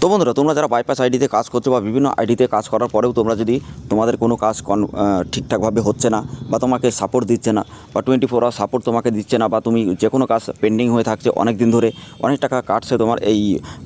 তো বন্ধুরা, তোমরা যারা বাইপাস আইডিতে কাজ করছো বা বিভিন্ন আইডিতে কাজ করার পরেও তোমরা যদি তোমাদের কোনো কাজ ঠিকঠাকভাবে হচ্ছে না বা তোমাকে সাপোর্ট দিচ্ছে না বা 24 আওয়ার সাপোর্ট তোমাকে দিচ্ছে না বা তুমি যে কোনো কাজ পেন্ডিং হয়ে থাকছে অনেক দিন ধরে, অনেক টাকা কাটছে তোমার এই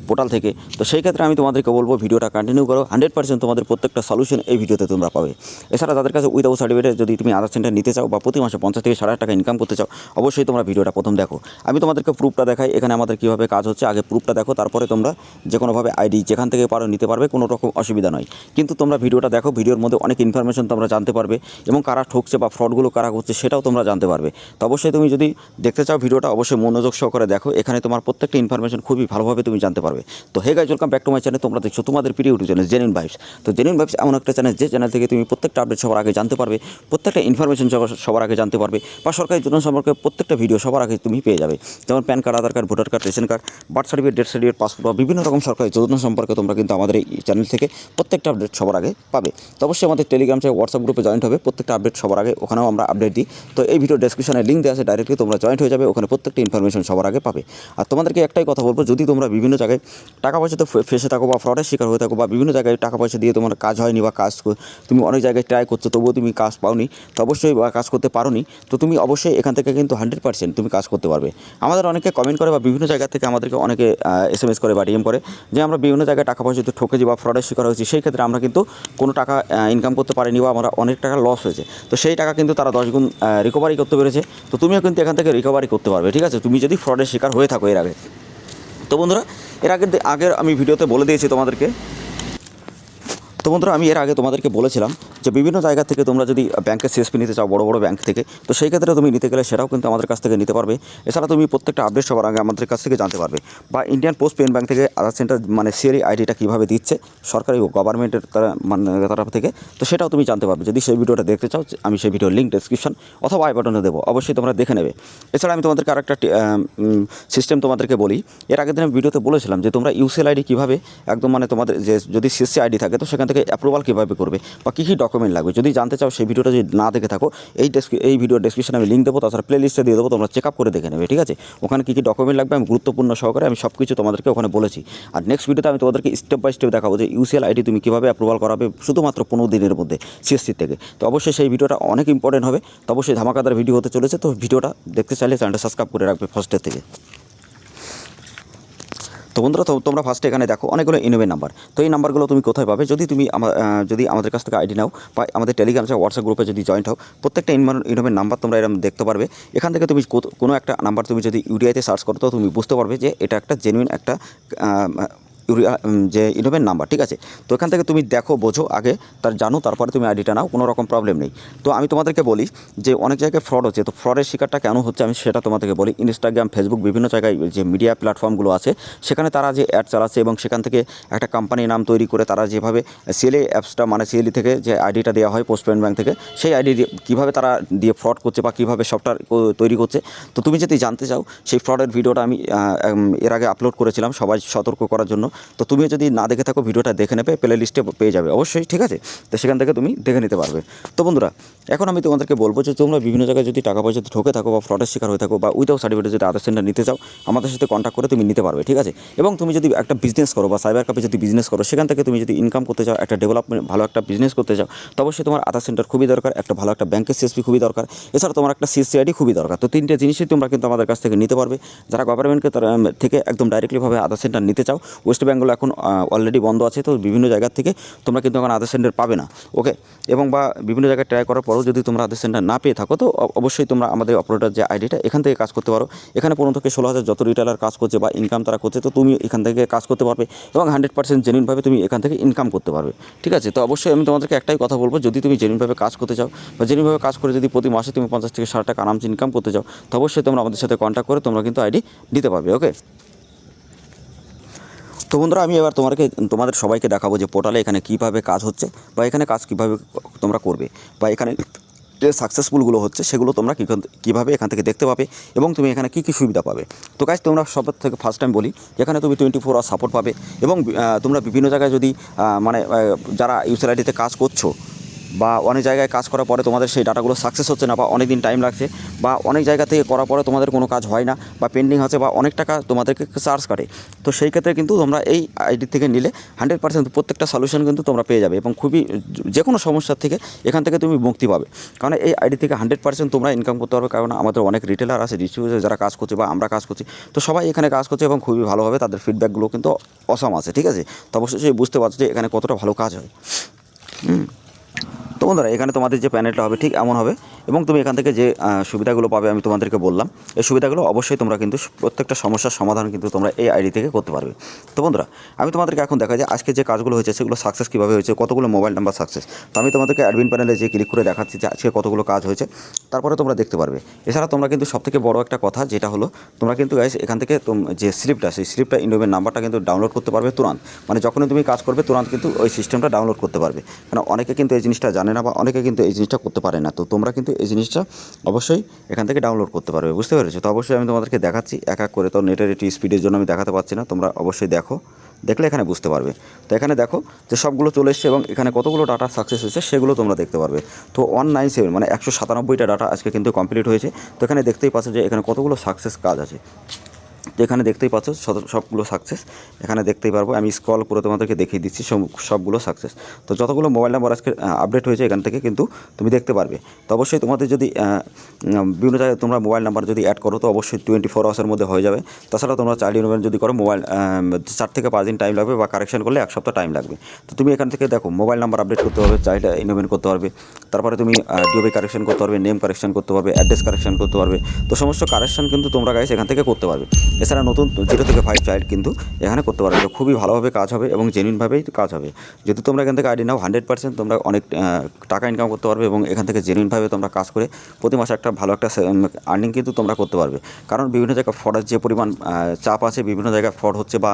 পোর্টাল থেকে, তো সেই ক্ষেত্রে আমি তোমাদেরকে বলবো ভিডিওটা কন্টিনিউ করো। 100% তোমাদের প্রত্যেকটা সলিউশন এই ভিডিওতে তোমরা পাবে। এছাড়া তাদের কাছে উইদাউট সার্টিফিকেট যদি তুমি আধার সেন্টার নিতে চাও বা প্রতি মাসে 50 থেকে 60 টাকা ইনকাম করতে চাও, অবশ্যই তোমরা ভিডিওটা প্রথম দেখো। আমি তোমাদেরকে প্রুফটা দেখাই এখানে আমাদের কীভাবে কাজ হচ্ছে। আগে প্রুফটা দেখো, তারপরে তোমরা যে কোনোভাবে আইডি যেখান থেকে পারো নিতে পারবে, কোনো রকম অসুবিধা নয়। কিন্তু তোমরা ভিডিওটা দেখো, ভিডিওর মধ্যে অনেক ইনফরমেশন তোমরা জানতে পারবে এবং কারা ঠকছে বা ফ্রডগুলো কারা করছে সেটাও তোমরা জানতে পারবে। তো অবশ্যই তুমি যদি দেখতে চাও ভিডিওটা অবশ্যই মনোযোগ সহকারে দেখো, এখানে তোমার প্রত্যেকটা ইনফরমেশন খুবই ভালোভাবে তুমি জানতে পারবে। তো hey guys, welcome back to my channel. তোমরা দেখছো তোমাদের প্রিয় ইউটিউব চ্যানেল জেনুইন ভাইবস। তো জেনুইন ভাইবস এমন একটা চ্যানেল, যে চ্যানেল থেকে তুমি প্রত্যেকটা আপডেট সবার আগে জানতে পারবে, প্রত্যেকটা ইনফরমেশন সবার আগে জানতে পারবে, বা সরকারি যোজনা সম্পর্কে প্রত্যেকটা ভিডিও সবার আগে তুমি পেয়ে যাবে। যেমন PAN card, Aadhaar card, voter card, ration card, birth certificate, death certificate, passport বা বিভিন্ন রকম সরকারি যোজনা সম্পর্কে তোমরা কিন্তু আমাদের এই চ্যানেল থেকে প্রত্যেকটা আপডেট সবার আগে পাবে। তো অবশ্যই আমাদের টেলিগ্রাম চ্যানেল, হোয়াটসঅ্যাপ গ্রুপে জয়েন্ট হবে, প্রত্যেকটা আপডেট সবার আগে ওখানেও আমরা আপডেট দিই। তো এই ভিডিও ডেসক্রিপশনে লিঙ্ক দেওয়া আছে, ডাইরেক্টলি তোমরা জয়েন্ট হয়ে যাবে, ওখানে প্রত্যেকটা ইনফরমেশন সবার আগে পাবে। আর তোমাদেরকে একটাই কথা বলবো, যদি তোমরা বিভিন্ন জায়গায় টাকা পয়সাতে ফেসে থাকো বা ফ্রডের শিকার হয়ে থাকো বা বিভিন্ন জায়গায় টাকা পয়সা দিয়ে তোমার কাজ হয়নি বা কাজ তুমি অনেক জায়গায় ট্রাই করছো তবুও তুমি কাজ পাওনি, তো অবশ্যই বা কাজ করতে পারোনি, তো তুমি অবশ্যই এখান থেকে কিন্তু 100% তুমি কাজ করতে পারবে। আমাদের অনেকে কমেন্ট করে বা বিভিন্ন জায়গা থেকে আমাদেরকে অনেকে SMS করে বা DM করে যে আমরা বিভিন্ন জায়গায় টাকা পয়সাতে ঠকেছি বা ফ্রডের শিকার হয়েছি, সেই ক্ষেত্রে আমরা কিন্তু কোনো টাকা ইনকাম করতে পারিনি বা আমরা অনেক টাকা লস হয়েছে, তো সেই টাকা কিন্তু তারা 10 গুণ রিকভারি করতে পেরেছে। তো তুমিও কিন্তু এখান থেকে রিকভারি করতে পারবে, ঠিক আছে, তুমি যদি ফ্রডের শিকার হয়ে থাকো এর আগে। তো বন্ধুরা, এর আগে আমি ভিডিওতে বলে দিয়েছি তোমাদেরকে। তো বন্ধুরা, আমি এর আগে তোমাদেরকে বলেছিলাম যে বিভিন্ন জায়গা থেকে তোমরা যদি ব্যাংকের CSP নিতে চাও, বড় বড় ব্যাংক থেকে, তো সেই ক্ষেত্রে তুমি নিতে গেলে সেটাও কিন্তু আমাদের কাছ থেকে নিতে পারবে। এছাড়া তুমি প্রত্যেকটা আপডেট সবার আগে আমাদের কাছ থেকে জানতে পারবে। বা ইন্ডিয়ান পোস্ট পেমেন্ট ব্যাংক থেকে আধার সেন্টার মানে সিআরই আইডিটা কীভাবে দিচ্ছে সরকারি গভর্নমেন্টের তরফ থেকে, তো সেটাও তুমি জানতে পারবে। যদি সেই ভিডিওটা দেখতে চাও, আমি সেই ভিডিওর লিঙ্ক ডেসক্রিপশন অথবা আই বাটনে দেবো, অবশ্যই তোমরা দেখে নেবে। এছাড়া আমি তোমাদেরকে আরেকটা সিস্টেম তোমাদেরকে বলি। এর আগের দিন আমি ভিডিওতে বলেছিলাম যে তোমরা UCL আইডি কীভাবে একদম মানে তোমাদের যে যদি CSC আইডি থাকে তো সেখান থেকে অ্যাপ্রুভাল কীভাবে করবে বা কী কী ডকুমেন্ট লাগবে, যদি জানতে চাও সেই ভিডিওটা যদি না দেখে থাকো, এই ভিডিওর ডেসক্রিপশনে আমি লিঙ্ক দেবো, তাছাড়া প্লে লিস্টে দিয়ে দেবো, তোমরা চেক আপ করে দেখে নেবে, ঠিক আছে। ওখানে কী কী ডকুমেন্ট লাগবে আমি গুরুত্বপূর্ণ সহকারে আমি সব কিছু তোমাদেরকে ওখানে বলেছি। আর নেক্সট ভিডিওতে আমি তোমাদেরকে স্টেপ বাই স্টেপ দেখাবো যে UCL আইডি তুমি কীভাবে অ্যাপ্রুভাল করাবে শুধুমাত্র 15 দিনের মধ্যে CSC থেকে। তো অবশ্যই সেই ভিডিওটা অনেক ইম্পর্টেন্ট হবে, তো অবশ্যই ধামাকাদার ভিডিও হতে চলেছে। তো ভিডিওটা দেখতে চাইলে চ্যানেলটা সাবস্ক্রাইব করে রাখবে ফার্স্টের থেকে। তো বন্ধুরা, তোমরা ফার্স্টে এখানে দেখো অনেকগুলো ইনোভেট নাম্বার। তো এই নাম্বারগুলো তুমি কোথায় পাবে, যদি তুমি যদি আমাদের কাছ থেকে আইডি নাও বা আমাদের টেলিগ্রাম বা হোয়াটসঅ্যাপ গ্রুপে যদি জয়েন্ট হও, প্রত্যেকটা ইনোভেট নাম্বার তোমরা এরকম দেখতে পারবে। এখান থেকে তুমি কোনো একটা নাম্বার তুমি যদি UDI-তে সার্চ করো, তো তুমি বুঝতে পারবে যে এটা একটা জেনুইন একটা যে ইনোভেট নাম্বার, ঠিক আছে। তো এখান থেকে তুমি দেখো, বোঝো আগে, তার জানো, তারপরে তুমি আইডিটা নাও, কোনো রকম প্রবলেম নেই। তো আমি তোমাদেরকে বলি যে অনেক জায়গায় ফ্রড হচ্ছে, তো ফ্রডের শিকারটা কেন হচ্ছে আমি সেটা তোমাদেরকে বলি। ইনস্টাগ্রাম, ফেসবুক, বিভিন্ন জায়গায় যে মিডিয়া প্ল্যাটফর্মগুলো আছে সেখানে তারা যে অ্যাড চালাচ্ছে এবং সেখান থেকে একটা কোম্পানির নাম তৈরি করে তারা যেভাবে সিএলএ অ্যাপসটা মানে সিএলই থেকে যে আইডিটা দেওয়া হয় পোস্ট পেমেন্ট ব্যাংক থেকে, সেই আইডি কীভাবে তারা দিয়ে ফ্রড করছে বা কীভাবে সফটওয়্যার তৈরি করছে, তো তুমি যদি জানতে চাও সেই ফ্রডের ভিডিওটা আমি এর আগে আপলোড করেছিলাম সবাই সতর্ক করার জন্য। তো তুমি যদি না দেখে থাকো ভিডিওটা দেখে নেবে, প্লে লিস্টে পেয়ে যাবে অবশ্যই, ঠিক আছে। তো সেখান থেকে তুমি দেখে নিতে পারবে। তো বন্ধুরা, এখন আমি তোমাদেরকে বলবো যে তোমরা বিভিন্ন জায়গায় যদি টাকা পয়সাতে ঠকে থাকো বা ফ্রডের শিকার হয়ে থাকো বা উইদাউট সার্টিফিকেট যদি আধার সেন্টার নিতে চাও, আমাদের সাথে কন্ট্যাক্ট করে তুমি নিতে পারবে, ঠিক আছে। এবং তুমি যদি একটা বিজনেস করো বা সাইবার ক্যাফে যদি বিজনেস করো, সেখান থেকে তুমি যদি ইনকাম করতে চাও, একটা ডেভেলপমেন্ট ভালো একটা বিজনেস করতে চাও, তো অবশ্যই তোমার আধার সেন্টার খুবই দরকার, একটা ভালো একটা ব্যাংকের CSP খুবই দরকার, এছাড়া তোমার একটা CSC আইডি খুবই দরকার। তো তিনটে জিনিসই তোমরা কিন্তু আমাদের কাছ থেকে নিতে পারবে। যারা গভর্নমেন্টকে থেকে একদম ডাইরেক্টলিভাবে আধার সেন্টার নিতে চাও, ওয়েস্ট বেঙ্গল এখন অলরেডি বন্ধ আছে, তো বিভিন্ন জায়গা থেকে তোমরা কিন্তু এখন আধার সেন্টার পাবে না, ওকে। এবং বা বিভিন্ন জায়গায় ট্রাই করার পরেও যদি তোমরা আধার সেন্টার না পেয়ে থাকো, তো অবশ্যই তোমরা আমাদের অপারেটর যে আইডিটা এখান থেকে কাজ করতে পারো। এখানে 15 থেকে 16,000 যত রিটেলার কাজ করছে বা ইনকাম তারা করছে, তো তুমি এখান থেকে কাজ করতে পারবে এবং 100% জেনুইনভাবে তুমি এখান থেকে ইনকাম করতে পারবে, ঠিক আছে। তো অবশ্যই আমি তোমাদেরকে একটাই কথা বলবো, যদি তুমি জেনুইনভাবে কাজ করতে চাও বা জেনুইনভাবে কাজ করে যদি প্রতি মাসে তুমি 50 থেকে 60 টাকা আরামসে ইনকাম করতে চাও, তো অবশ্যই তোমরা আমাদের সাথে কন্ট্যাক্ট করে তোমরা কিন্তু আইডি নিতে পারবে, ওকে। তো বন্ধুরা, আমি এবার তোমাদের সবাইকে দেখাবো যে পোর্টালে এখানে কীভাবে কাজ হচ্ছে বা এখানে কাজ কীভাবে তোমরা করবে বা এখানে যে সাকসেসফুলগুলো হচ্ছে সেগুলো তোমরা কীভাবে এখান থেকে দেখতে পাবে এবং তুমি এখানে কী কী সুবিধা পাবে। তো গাইস, তোমরা সবার থেকে ফার্স্ট টাইম বলি, এখানে তুমি 24 আওয়ার সাপোর্ট পাবে এবং তোমরা বিভিন্ন জায়গায় যদি মানে যারা UCL আইডিতে কাজ করছো বা অনেক জায়গায় কাজ করার পরে তোমাদের সেই ডাটাগুলো সাকসেস হচ্ছে না, বা অনেক দিন টাইম লাগছে, বা অনেক জায়গা থেকে করার পরে তোমাদের কোনো কাজ হয় না বা পেন্ডিং আছে, বা অনেক টাকা তোমাদেরকে চার্জ কাটে, তো সেই ক্ষেত্রে কিন্তু তোমরা এই আইডি থেকে নিলে 100% প্রত্যেকটা সলিউশন কিন্তু তোমরা পেয়ে যাবে এবং খুবই যে কোনো সমস্যার থেকে এখান থেকে তুমি মুক্তি পাবে। কারণ এই আইডি থেকে 100% তোমরা ইনকাম করতে পারবে, কারণ আমাদের অনেক রিটেলার আছে, ডিস্ট্রিবিউটার যারা কাজ করছে বা আমরা কাজ করছি, তো সবাই এখানে কাজ করছে এবং খুবই ভালোভাবে তাদের ফিডব্যাকগুলো কিন্তু অসাম আছে, ঠিক আছে। তো অবশ্যই বুঝতে পারছো যে এখানে কতটা ভালো কাজ হয়। তো বন্ধুরা, এখানে তোমাদের যে প্যানেলটা হবে ঠিক এমন হবে এবং তুমি এখান থেকে যে সুবিধাগুলো পাবে আমি তোমাদেরকে বললাম, এই সুবিধাগুলো অবশ্যই তোমরা কিন্তু প্রত্যেকটা সমস্যার সমাধান কিন্তু তোমরা এই আইডি থেকে করতে পারবে। তো বন্ধুরা, আমি তোমাদেরকে এখন দেখা যায় আজকে যে কাজগুলো হয়েছে সেগুলো সাকসেস কীভাবে হয়েছে, কতগুলো মোবাইল নাম্বার সাকসেস। তো আমি তোমাদেরকে অ্যাডমিন প্যানেলে যে ক্লিক করে দেখাচ্ছি যে আজকে কতগুলো কাজ হয়েছে, তারপরে তোমরা দেখতে পারবে। এছাড়া তোমরা কিন্তু সবথেকে বড় একটা কথা যেটা হলো, তোমরা কিন্তু গাইস এখান থেকে যে স্লিপটা, সেই স্লিপটা ইনভের নাম্বারটা কিন্তু ডাউনলোড করতে পারবে তুরন্ত, মানে যখনই তুমি কাজ করবে তুরন্ত কিন্তু ওই সিস্টেমটা ডাউনলোড করতে পারবে। কারণ অনেকে কিন্তু এই জিনিসটা জানে না বা অনেকে কিন্তু এই জিনিসটা করতে পারে না, তো তোমরা কিন্তু এই জিনিসটা অবশ্যই এখান থেকে ডাউনলোড করতে পারবে, বুঝতে পেরেছো। তো অবশ্যই আমি তোমাদেরকে দেখাচ্ছি এক এক করে, তো নেটের একটু স্পিডের জন্য আমি দেখাতে পারছি না, তোমরা অবশ্যই দেখো, দেখলে এখানে বুঝতে পারবে। তো এখানে দেখো যে সবগুলো চলে এসছে এবং এখানে কতগুলো ডাটা সাকসেস হয়েছে সেগুলো তোমরা দেখতে পারবে। তো 197 মানে 197টা ডাটা আজকে কিন্তু কমপ্লিট হয়েছে। তো এখানে দেখতেই পাচ্ছ যে এখানে কতগুলো সাকসেস কাজ আছে, তো এখানে দেখতেই পাচ্ছ সবগুলো সাকসেস এখানে দেখতেই পারবো। আমি স্ক্রল করে তোমাদেরকে দেখিয়ে দিচ্ছি সবগুলো সাকসেস। তো যতগুলো মোবাইল নাম্বার আজকে আপডেট হয়েছে এখান থেকে কিন্তু তুমি দেখতে পারবে। তো অবশ্যই তোমাদের যদি বিভিন্ন জায়গায় তোমরা মোবাইল নাম্বার যদি অ্যাড করো তো অবশ্যই 24 আওয়ার্সের মধ্যে হয়ে যাবে। তাছাড়া তোমরা চাইল্ড ইনভেন্ট যদি করো মোবাইল 4 থেকে 5 দিন টাইম লাগবে, বা কারেকশন করলে 1 সপ্তাহ টাইম লাগবে। তো তুমি এখান থেকে দেখো মোবাইল নাম্বার আপডেট করতে হবে, চাইল্ড ইনভেন্ট করতে পারবে, তারপরে তুমি ডিওবি কারেকশন করতে পারবে, নেম কারেকশন করতে পারবে, অ্যাড্রেস কারেকশন করতে পারবে। তো সমস্ত কারেকশন কিন্তু তোমরা গাইস এখান থেকে করতে পারবে। এছাড়া নতুন 0 থেকে 5 চাইল্ড কিন্তু এখানে করতে পারবে। তো খুবই ভালোভাবে কাজ হবে এবং জেনুইনভাবেই কাজ হবে। যদি তোমরা এখান থেকে আইডি নাও 100% তোমরা অনেক টাকা ইনকাম করতে পারবে এবং এখান থেকে জেনুইনভাবে তোমরা কাজ করে প্রতি মাসে একটা ভালো একটা আর্নিং কিন্তু তোমরা করতে পারবে। কারণ বিভিন্ন জায়গায় ফ্রডের যে পরিমাণ চাপ আছে, বিভিন্ন জায়গায় ফ্রড হচ্ছে বা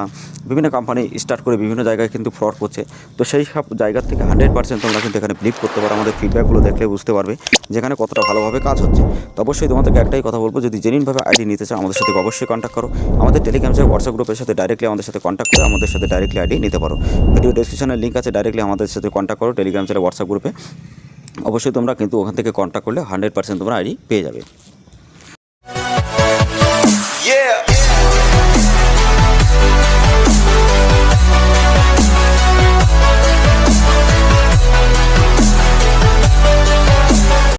বিভিন্ন কোম্পানি স্টার্ট করে বিভিন্ন জায়গায় কিন্তু ফ্রড করছে। তো সেই সব জায়গা থেকে 100% তোমরা কিন্তু এখানে বিলিভ করতে পারো। আমাদের ফিডব্যাকগুলো দেখলে বুঝতে পারবে যেখানে কতটা ভালোভাবে কাজ হচ্ছে। তো অবশ্যই তোমাদেরকে একটাই কথা বলবো, যদি জেনুইনভাবে আইডি নিতে চাও আমাদের সাথে অবশ্যই কন্ট্যাক্ট করো। আমাদের টেলিগ্রাম চ্যানেল হোয়াটসঅ্যাপ গ্রুপের সাথে ডাইরেক্টলি আমাদের সাথে কন্ট্যাক্ট করে আমাদের সাথে ডাইরেক্টলি আইডি নিতে পারো। ভিডিও ডেসক্রিপশনে লিঙ্ক আছে, ডাইরেক্টলি আমাদের সাথে কন্ট্যাক্ট করো টেলিগ্রাম চ্যানেল হোয়াটসঅ্যাপ গ্রুপে। অবশ্যই তোমরা কিন্তু ওখান থেকে কন্ট্যাক্ট করলে 100% তোমরা আইডি পেয়ে যাবে।